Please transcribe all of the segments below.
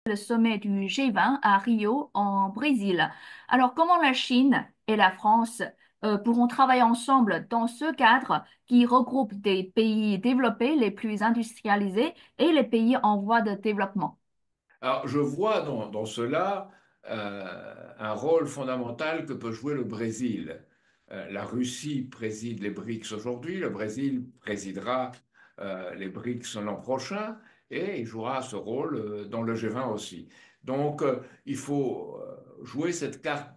le sommet du G20 à Rio, en Brésil. Alors, comment la Chine et la France pourront travailler ensemble dans ce cadre qui regroupe des pays développés les plus industrialisés et les pays en voie de développement? Alors, je vois dans cela un rôle fondamental que peut jouer le Brésil. La Russie préside les BRICS aujourd'hui, le Brésil présidera les BRICS l'an prochain et il jouera ce rôle dans le G20 aussi. Donc, il faut jouer cette carte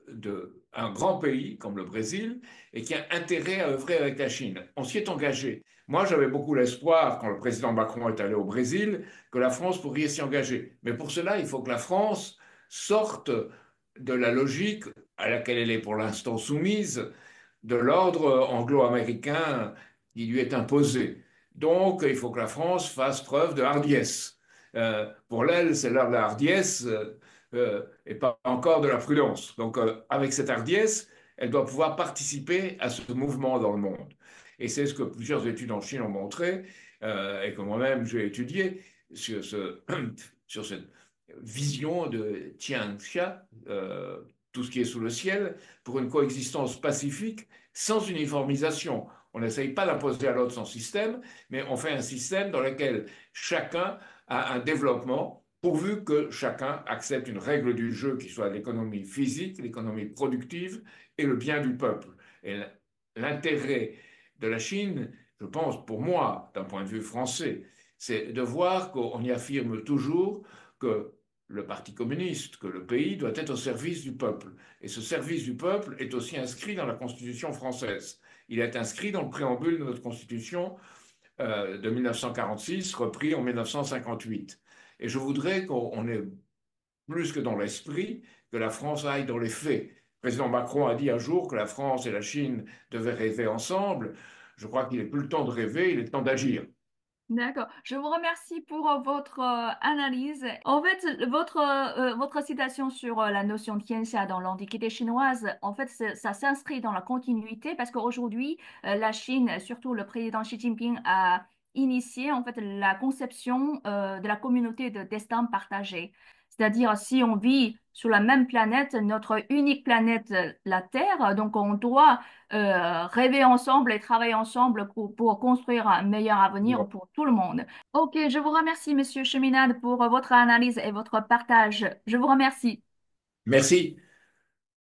de un grand pays comme le Brésil et qui a intérêt à œuvrer avec la Chine. On s'y est engagé. Moi, j'avais beaucoup l'espoir, quand le président Macron est allé au Brésil, que la France pourrait s'y engager. Mais pour cela, il faut que la France sorte de la logique à laquelle elle est pour l'instant soumise, de l'ordre anglo-américain qui lui est imposé. Donc, il faut que la France fasse preuve de hardiesse. Pour elle, c'est l'heure de la hardiesse et pas encore de la prudence. Donc, avec cette hardiesse, elle doit pouvoir participer à ce mouvement dans le monde. Et c'est ce que plusieurs études en Chine ont montré et que moi-même j'ai étudié sur, sur cette vision de Tianxia, tout ce qui est sous le ciel, pour une coexistence pacifique sans uniformisation. On n'essaye pas d'imposer à l'autre son système, mais on fait un système dans lequel chacun a un développement, pourvu que chacun accepte une règle du jeu qui soit l'économie physique, l'économie productive et le bien du peuple. Et l'intérêt de la Chine, je pense, pour moi, d'un point de vue français, c'est de voir qu'on y affirme toujours que le Parti communiste, que le pays doit être au service du peuple. Et ce service du peuple est aussi inscrit dans la Constitution française. Il est inscrit dans le préambule de notre Constitution de 1946, repris en 1958. Et je voudrais qu'on ait plus que dans l'esprit, que la France aille dans les faits. Le président Macron a dit un jour que la France et la Chine devaient rêver ensemble. Je crois qu'il n'est plus le temps de rêver, il est le temps d'agir. D'accord. Je vous remercie pour votre analyse. En fait, votre citation sur la notion de tianxia dans l'Antiquité chinoise, en fait, ça s'inscrit dans la continuité parce qu'aujourd'hui, la Chine, surtout le président Xi Jinping, a initié en fait la conception de la communauté de destin partagé. C'est-à-dire, si on vit sur la même planète, notre unique planète, la Terre, donc on doit rêver ensemble et travailler ensemble pour construire un meilleur avenir pour tout le monde. Ok, je vous remercie, Monsieur Cheminade, pour votre analyse et votre partage. Je vous remercie. Merci.